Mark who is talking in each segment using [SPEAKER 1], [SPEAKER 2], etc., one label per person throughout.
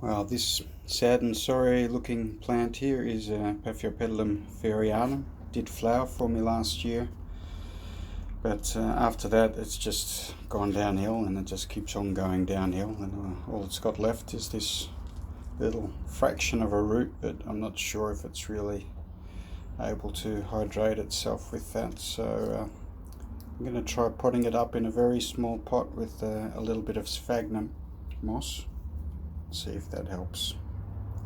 [SPEAKER 1] Well, this sad and sorry looking plant here is Paphiopedilum ferianum. Did flower for me last year, but after that it's just gone downhill, and it just keeps on going downhill, and all it's got left is this little fraction of a root, but I'm not sure if it's really able to hydrate itself with that. So I'm going to try potting it up in a very small pot with a little bit of sphagnum moss. See if that helps.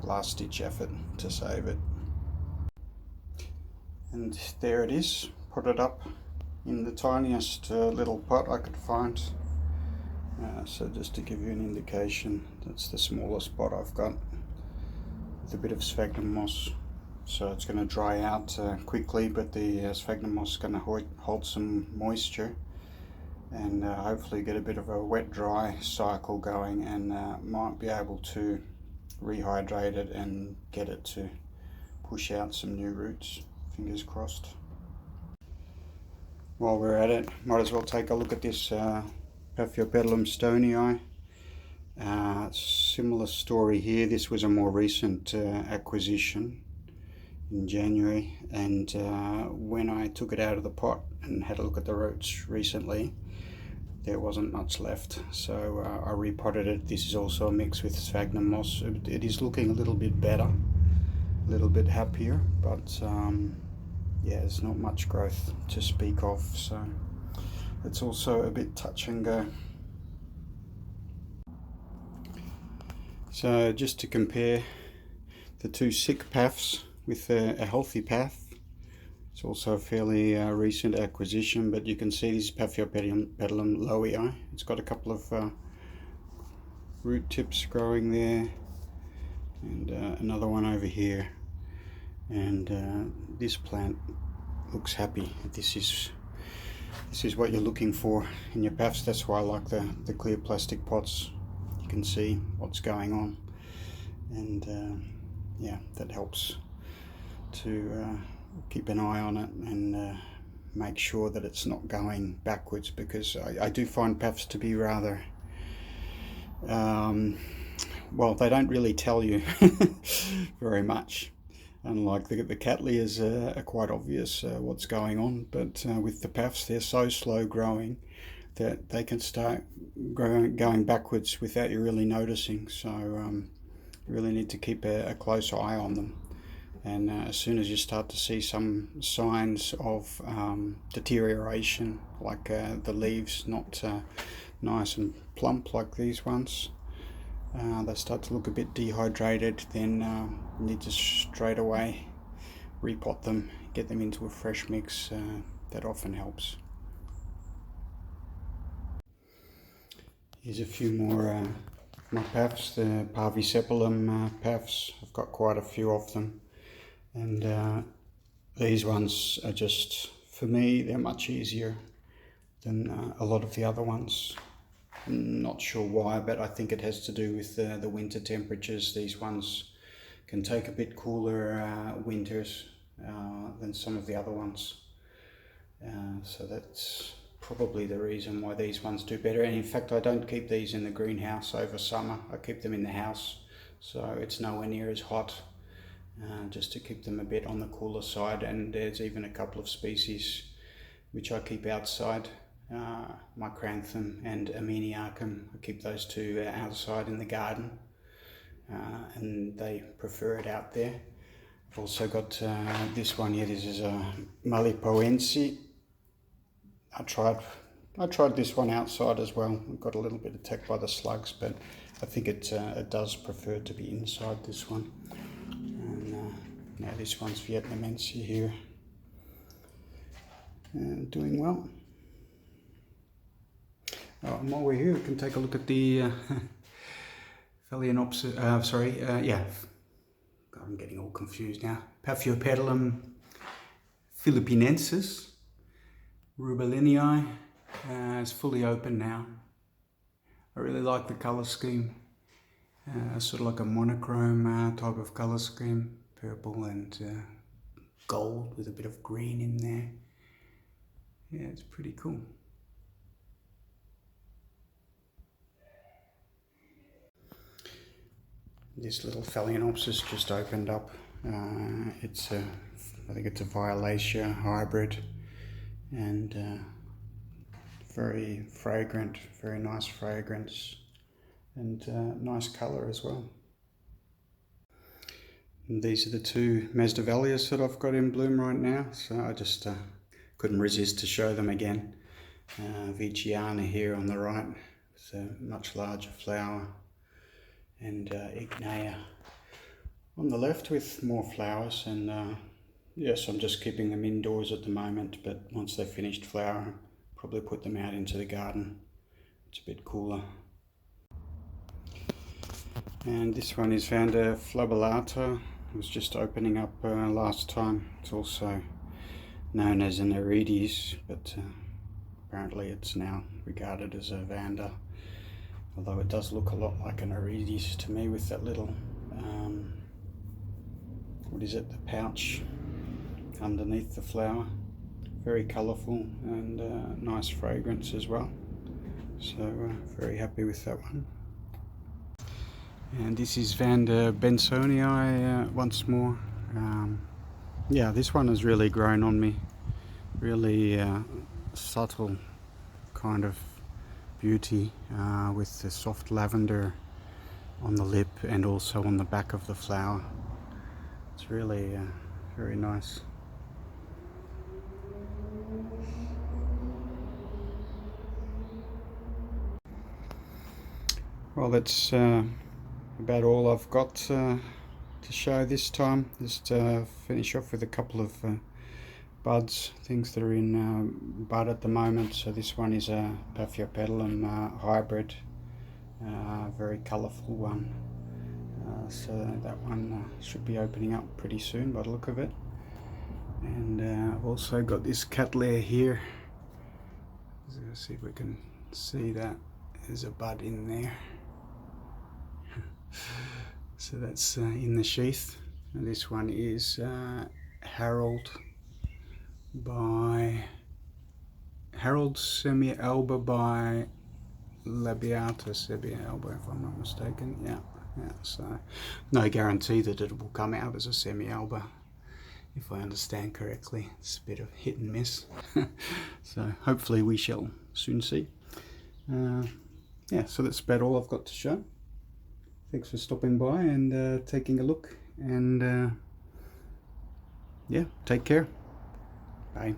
[SPEAKER 1] Last ditch effort to save it. And there it is, potted up in the tiniest little pot I could find. So just to give you an indication, that's the smallest pot I've got with a bit of sphagnum moss. So it's going to dry out quickly, but the sphagnum moss is going to hold some moisture and hopefully get a bit of a wet dry cycle going, and might be able to rehydrate it and get it to push out some new roots. Fingers crossed. While we're at it, might as well take a look at this Paphiopedilum stonii. Similar story here. This was a more recent acquisition in January, and when I took it out of the pot and had a look at the roots recently, there wasn't much left, so I repotted it. This is also a mix with sphagnum moss. It is looking a little bit better, a little bit happier, but yeah, there's not much growth to speak of, so it's also a bit touch and go. So just to compare the two sick Paphs with a healthy Paph. It's also a fairly recent acquisition, but you can see this is Paphiopedilum lowii. It's got a couple of root tips growing there, and another one over here. And this plant looks happy. This is what you're looking for in your Paphs. That's why I like the clear plastic pots. You can see what's going on, and yeah, that helps to keep an eye on it and make sure that it's not going backwards, because I do find Paphs to be rather well, they don't really tell you very much, unlike the Cattleyas are quite obvious what's going on, but with the Paphs they're so slow growing that they can start going backwards without you really noticing. So you really need to keep a close eye on them. And as soon as you start to see some signs of deterioration, like the leaves not nice and plump like these ones, they start to look a bit dehydrated, then you need to straight away repot them, get them into a fresh mix. That often helps. Here's a few more my Paphs, the Parvisepalum Paphs. I've got quite a few of them. And these ones are just, for me, they're much easier than a lot of the other ones. I'm not sure why, but I think it has to do with the winter temperatures. These ones can take a bit cooler winters than some of the other ones. So that's probably the reason why these ones do better. And in fact, I don't keep these in the greenhouse over summer. I keep them in the house, so it's nowhere near as hot. Just to keep them a bit on the cooler side. And there's even a couple of species which I keep outside, Micranthum and Ameniacum. I keep those two outside in the garden, and they prefer it out there. I've also got this one here. This is a Malipoense. I tried this one outside as well. It got a little bit attacked by the slugs, but I think it does prefer to be inside, this one. Now this one's Vietnamense here, doing well. And while we're here, we can take a look at the Phalaenopsis, yeah, God, I'm getting all confused now. Paphiopedilum philippinensis, rubelinii. It's fully open now. I really like the colour scheme. Sort of like a monochrome type of colour scheme. Purple and gold with a bit of green in there. Yeah, it's pretty cool. This little Phalaenopsis just opened up. It's a, I think it's a Violaceae hybrid, and very fragrant, very nice fragrance, and nice colour as well. And these are the two Masdevallias that I've got in bloom right now, so I just couldn't resist to show them again. Veitchiana here on the right with a much larger flower, and Ignea on the left with more flowers. And yes, I'm just keeping them indoors at the moment, but once they've finished flowering, probably put them out into the garden. It's a bit cooler. And this one is Vanda flabellata. It was just opening up last time. It's also known as an orchids, but apparently it's now regarded as a Vanda, although it does look a lot like an orchids to me with that little what is it, the pouch underneath the flower. Very colourful and nice fragrance as well, so very happy with that one. And this is Vanda bensonii once more. Yeah, this one has really grown on me. Really subtle kind of beauty with the soft lavender on the lip and also on the back of the flower. It's really very nice. Well, that's about all I've got to show this time. Just finish off with a couple of buds, things that are in bud at the moment. So this one is a Paphiopedilum hybrid, very colourful one. So that one should be opening up pretty soon by the look of it. And I've also got this Cattleya here. Let's see if we can see that. There's a bud in there. So that's in the sheath. And this one is Harold semi-alba by Labiata semi-alba, if I'm not mistaken. Yeah, so no guarantee that it will come out as a semi-alba, if I understand correctly. It's a bit of hit and miss. So hopefully we shall soon see. Yeah, so that's about all I've got to show. Thanks for stopping by and taking a look, and yeah, take care. Bye.